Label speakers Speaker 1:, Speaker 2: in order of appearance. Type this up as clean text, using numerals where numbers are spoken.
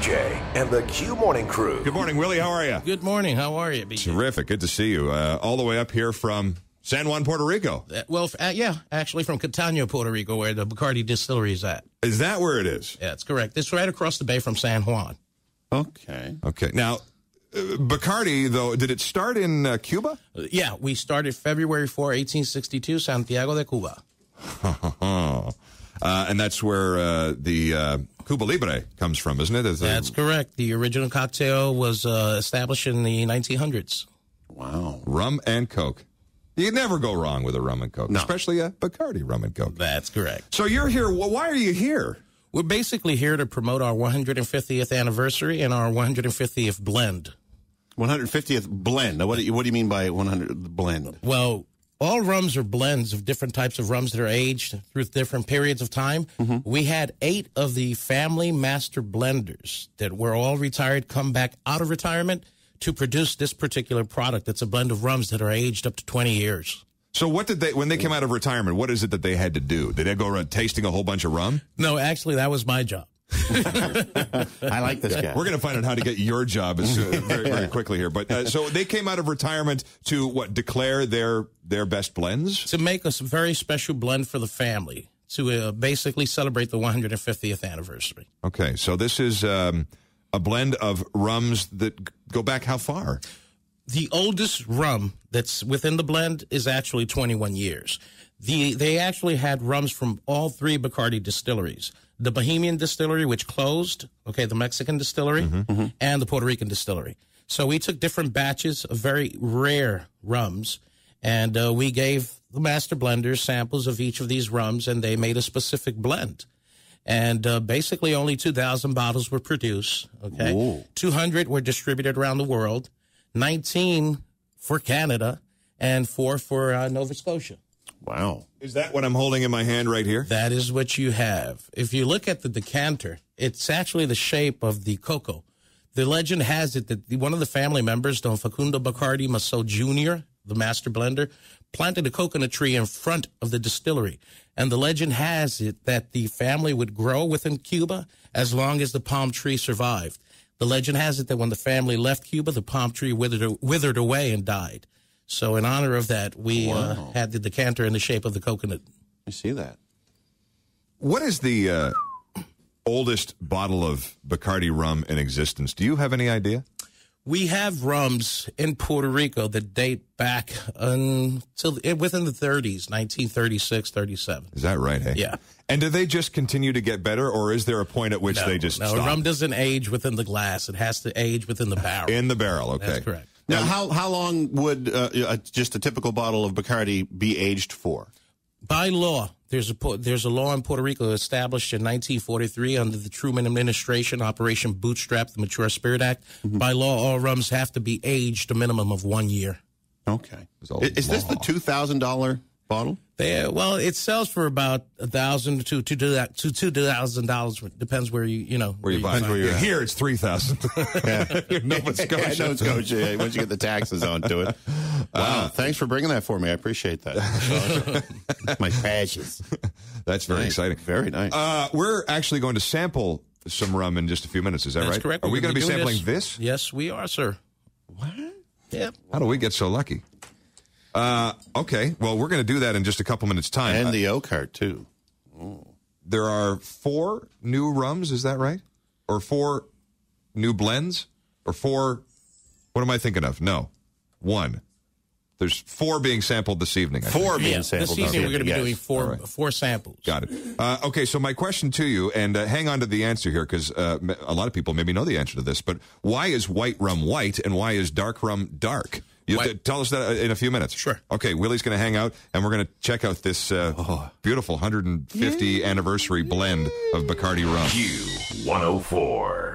Speaker 1: BJ and the Q Morning Crew.
Speaker 2: Good morning, Willie. How are you?
Speaker 3: Good morning. How are you, BJ?
Speaker 2: Terrific. Good to see you. All the way up here from San Juan, Puerto Rico.
Speaker 3: Yeah, actually from Catania, Puerto Rico, where the BACARDÍ distillery is at.
Speaker 2: Is that where it is?
Speaker 3: Yeah, that's correct. It's right across the bay from San Juan.
Speaker 2: Okay. Now, Bacardi, though, did it start in Cuba?
Speaker 3: Yeah, we started February 4, 1862, Santiago de Cuba.
Speaker 2: And that's where the Cuba Libre comes from, isn't it?
Speaker 3: That's correct. The original cocktail was established in the 1900s.
Speaker 2: Wow. Rum and Coke. You never go wrong with a rum and Coke, especially a Bacardi rum and Coke.
Speaker 3: That's correct.
Speaker 2: So you're here. Well, why are you here?
Speaker 3: We're basically here to promote our 150th anniversary and our 150th blend.
Speaker 4: 150th blend. Now, what do you mean by 100 blend?
Speaker 3: Well, all rums are blends of different types of rums that are aged through different periods of time. Mm-hmm. We had 8 of the family master blenders that were all retired come back out of retirement to produce this particular product. It's a blend of rums that are aged up to 20 years.
Speaker 2: So what did they, when they came out of retirement, what is it that they had to do? Did they go around tasting a whole bunch of rum?
Speaker 3: No, actually, that was my job.
Speaker 4: I like this guy.
Speaker 2: We're going to find out how to get your job very, very quickly here. But so they came out of retirement to declare their best blends?
Speaker 3: To make a very special blend for the family to basically celebrate the 150th anniversary.
Speaker 2: Okay, so this is a blend of rums that go back how far?
Speaker 3: The oldest rum that's within the blend is actually 21 years. They actually had rums from all 3 Bacardi distilleries. The Bohemian distillery, which closed, the Mexican distillery, and the Puerto Rican distillery. So we took different batches of very rare rums, and we gave the master blenders samples of each of these rums, and they made a specific blend. And basically only 2,000 bottles were produced,
Speaker 4: Ooh.
Speaker 3: 200 were distributed around the world, 19 for Canada, and 4 for Nova Scotia.
Speaker 4: Wow.
Speaker 2: Is that what I'm holding in my hand right here?
Speaker 3: That is what you have. If you look at the decanter, it's actually the shape of the cocoa. The legend has it that one of the family members, Don Facundo Bacardí Massot Jr., the master blender, planted a coconut tree in front of the distillery. And the legend has it that the family would grow within Cuba as long as the palm tree survived. The legend has it that when the family left Cuba, the palm tree withered away and died. So in honor of that, we had the decanter in the shape of the coconut.
Speaker 4: I see that.
Speaker 2: What is the oldest bottle of Bacardi rum in existence? Do you have any idea?
Speaker 3: We have rums in Puerto Rico that date back until within the 30s, 1936, 37.
Speaker 2: Is that right? Hey?
Speaker 3: Yeah.
Speaker 2: And do they just continue to get better, or is there a point at which they just stop?
Speaker 3: Rum doesn't age within the glass. It has to age within the barrel.
Speaker 2: In the barrel, okay.
Speaker 3: That's correct.
Speaker 4: Now, how long would just a typical bottle of Bacardi be aged for?
Speaker 3: By law, there's a law in Puerto Rico established in 1943 under the Truman administration, Operation Bootstrap, the Mature Spirit Act. Mm-hmm. By law, all rums have to be aged a minimum of 1 year.
Speaker 4: Okay. Is this the $2,000 bottle?
Speaker 3: Well, it sells for about $1,000 to $2,000. Depends where where you buy it.
Speaker 2: Here it's $3,000. Nova Scotia.
Speaker 4: Nova Scotia. Once you get the taxes onto it. Wow. Thanks for bringing that for me. I appreciate that. My passions.
Speaker 2: That's very exciting.
Speaker 4: Very nice.
Speaker 2: We're actually going to sample some rum in just a few minutes. Is that right?
Speaker 3: That's correct.
Speaker 2: Are we going to be sampling this?
Speaker 3: Yes, we are, sir.
Speaker 2: What?
Speaker 3: Yep.
Speaker 2: How do we get so lucky? Okay, well, we're going to do that in just a couple minutes' time.
Speaker 4: And the oak heart, too.
Speaker 2: Oh. There are 4 new rums, is that right? Or 4 new blends? Or 4, what am I thinking of? No, 1. There's 4 being sampled this evening.
Speaker 4: 4 being sampled
Speaker 3: this evening. We're going to be doing 4 samples.
Speaker 2: Got it. Okay, so my question to you, and hang on to the answer here, because a lot of people maybe know the answer to this, but why is white rum white and why is dark rum dark? Tell us that in a few minutes.
Speaker 3: Sure.
Speaker 2: Okay, Willie's going to hang out, and we're going to check out this beautiful 150 anniversary blend of Bacardi rum.
Speaker 1: Q104.